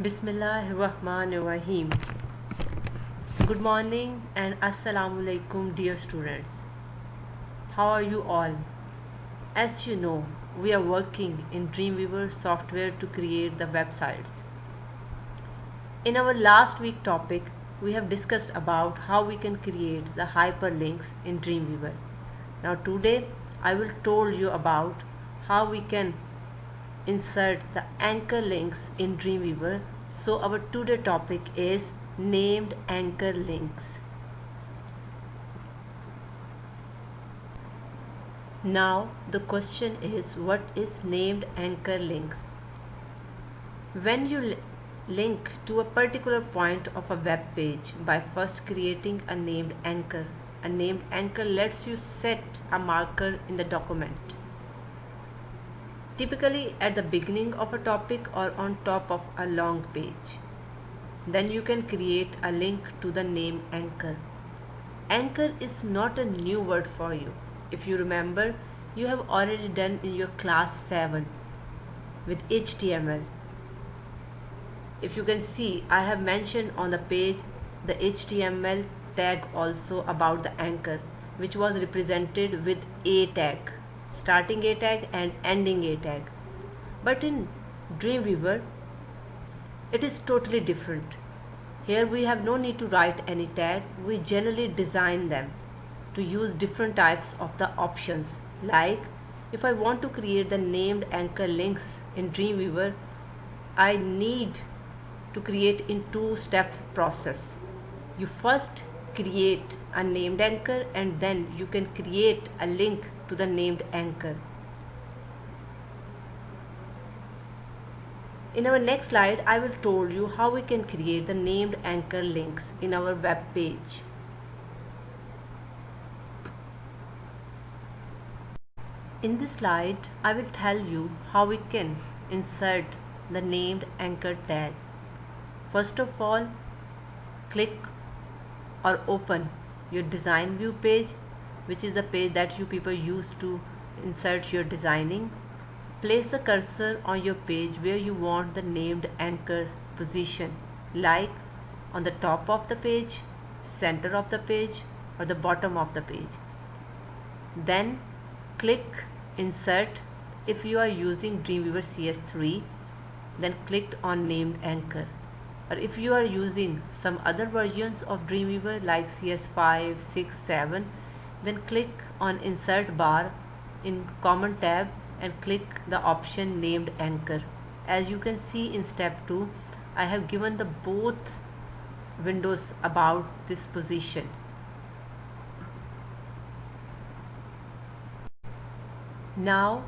Bismillahirrahmanirrahim. Good morning and Assalamu alaikum, dear students. How are you all? As you know, we are working in Dreamweaver software to create the websites. In our last week topic, we have discussed about how we can create the hyperlinks in Dreamweaver. Now today, I will tell you about how we can insert the anchor links in Dreamweaver. So our today topic is named anchor links. Now the question is, what is named anchor links? When you link to a particular point of a web page by first creating a named anchor lets you set a marker in the document, typically at the beginning of a topic or on top of a long page. Then you can create a link to the name anchor. Anchor is not a new word for you. If you remember, you have already done in your class 7 with HTML. If you can see, I have mentioned on the page the HTML tag also about the anchor, which was represented with a tag, starting a tag and ending a tag. But in Dreamweaver, it is totally different. Here we have no need to write any tag. We generally design them to use different types of the options. Like if I want to create the named anchor links in Dreamweaver, I need to create in 2 steps process. You first create a named anchor and then you can create a link to the named anchor. In our next slide, I will tell you how we can create the named anchor links in our web page. In this slide, I will tell you how we can insert the named anchor tag. First of all, click or open your design view page, which is the page that you people use to insert your designing. Place the cursor on your page where you want the named anchor position, like on the top of the page, center of the page, or the bottom of the page. Then click insert. If you are using Dreamweaver CS3, then click on named anchor. Or if you are using some other versions of Dreamweaver like CS5, 6, 7, then click on insert bar in common tab and click the option named anchor. As you can see in step 2, I have given the both windows about this position. Now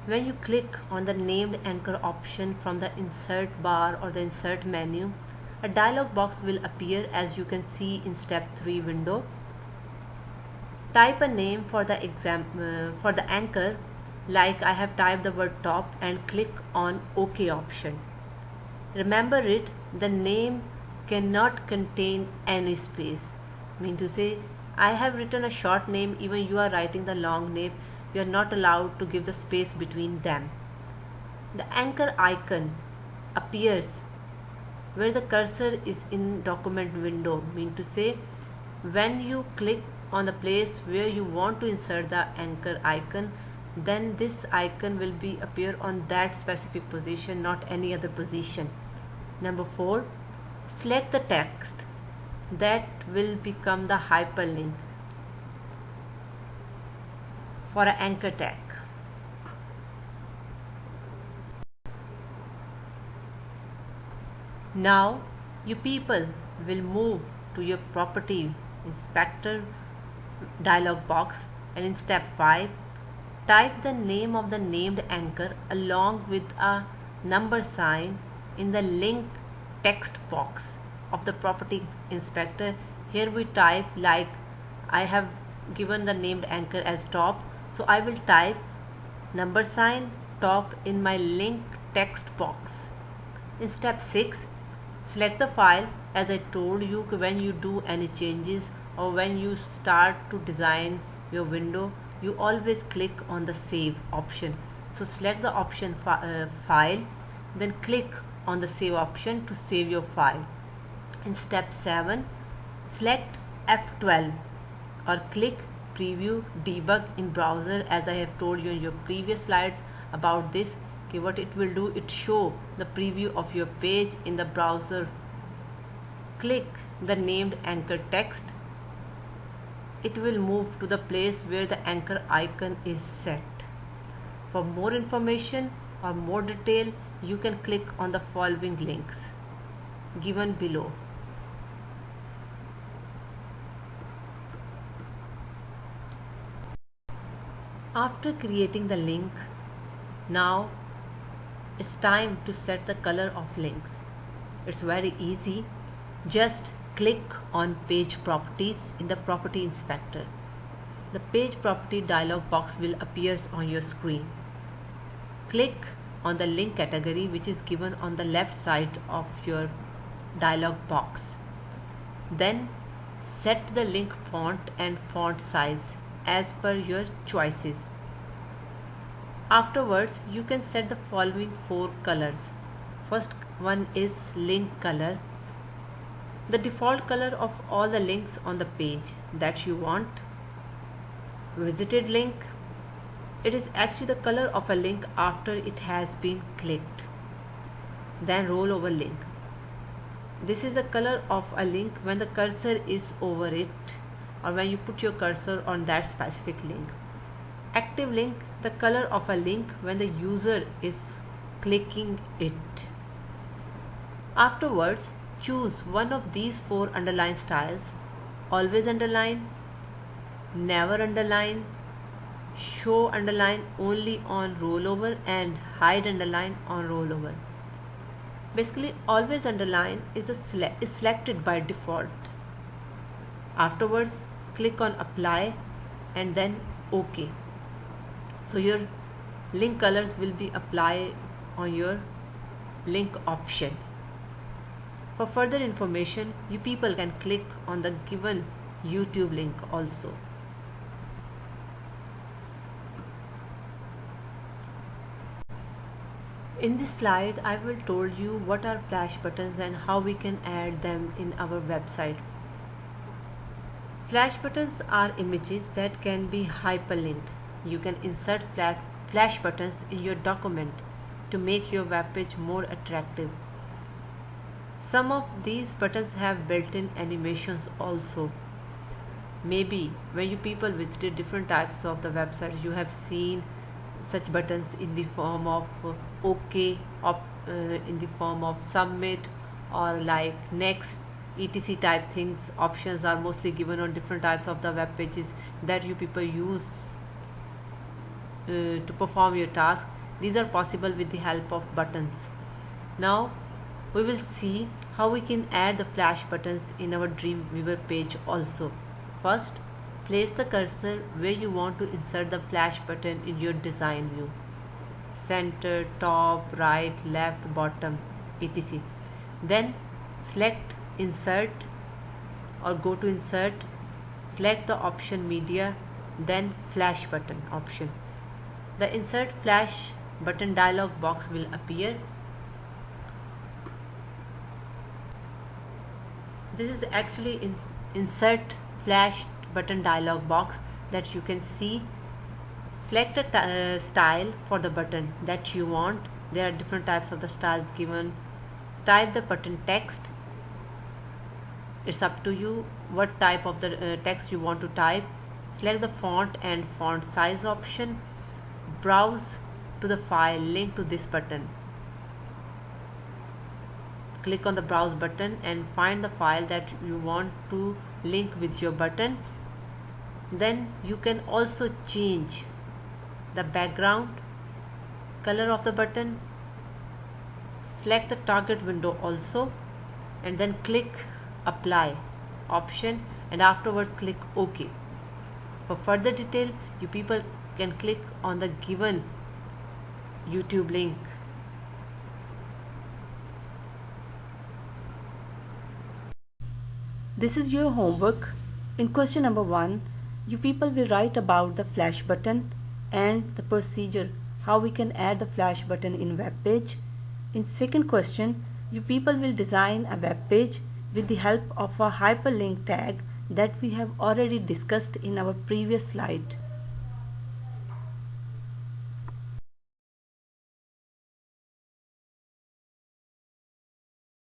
when you click on the named anchor option from the insert bar or the insert menu, a dialog box will appear as you can see in step 3 window. Type a name for the for the anchor, like I have typed the word top, and click on OK option. Remember it, the name cannot contain any space. Mean to say, I have written a short name, even you are writing the long name, you are not allowed to give the space between them. The anchor icon appears where the cursor is in document window. Mean to say, when you click on the place where you want to insert the anchor icon, then this icon will be appear on that specific position, not any other position. Number 4, select the text that will become the hyperlink for an anchor tag. Now you people will move to your property inspector dialog box, and in step 5, type the name of the named anchor along with a number sign in the link text box of the property inspector. Here we type, like I have given the named anchor as top, so I will type number sign top in my link text box. In step 6, select the file. As I told you, when you do any changes or when you start to design your window, you always click on the save option. So select the option file, then click on the save option to save your file. In step 7, select F12 or click preview debug in browser, as I have told you in your previous slides about this. Okay, what it will do, it show the preview of your page in the browser. Click the named anchor text. It will move to the place where the anchor icon is set. For more information or more detail, you can click on the following links given below. After creating the link, now it's time to set the color of links. It's very easy. Just click on page properties in the property inspector. The page property dialog box will appear on your screen. Click on the link category which is given on the left side of your dialog box. Then set the link font and font size as per your choices. Afterwards, you can set the following 4 colors. First one is link color. The default color of all the links on the page that you want. Visited link. It is actually the color of a link after it has been clicked. Then rollover link. This is the color of a link when the cursor is over it, or when you put your cursor on that specific link. Active link, the color of a link when the user is clicking it. Afterwards, choose one of these 4 underline styles: always underline, never underline, show underline only on rollover, and hide underline on rollover. Basically, always underline is selected by default. Afterwards, click on apply and then OK. So your link colors will be applied on your link option. For further information, you people can click on the given YouTube link also. In this slide, I will told you what are flash buttons and how we can add them in our website. Flash buttons are images that can be hyperlinked. You can insert flash buttons in your document to make your web page more attractive. Some of these buttons have built-in animations also. Maybe when you people visited different types of the websites, you have seen such buttons in the form of OK, in the form of submit, or like next, etc type things. Options are mostly given on different types of the web pages that you people use to perform your task. These are possible with the help of buttons. Now we will see how we can add the flash buttons in our Dreamweaver page also. First, place the cursor where you want to insert the flash button in your design view. Center, top, right, left, bottom, etc. Then select insert or go to insert, select the option media, then flash button option. The insert flash button dialog box will appear. This is actually insert flash button dialog box that you can see. Select a style for the button that you want. There are different types of the styles given. Type the button text. It's up to you what type of the text you want to type. Select the font and font size option. Browse to the file linked to this button. Click on the browse button and find the file that you want to link with your button. Then you can also change the background color of the button. Select the target window also and then click apply option and afterwards click OK. For further detail, you people can click on the given YouTube link. This is your homework. In question number 1, you people will write about the flash button and the procedure how we can add the flash button in web page. In second question, you people will design a web page with the help of a hyperlink tag that we have already discussed in our previous slide.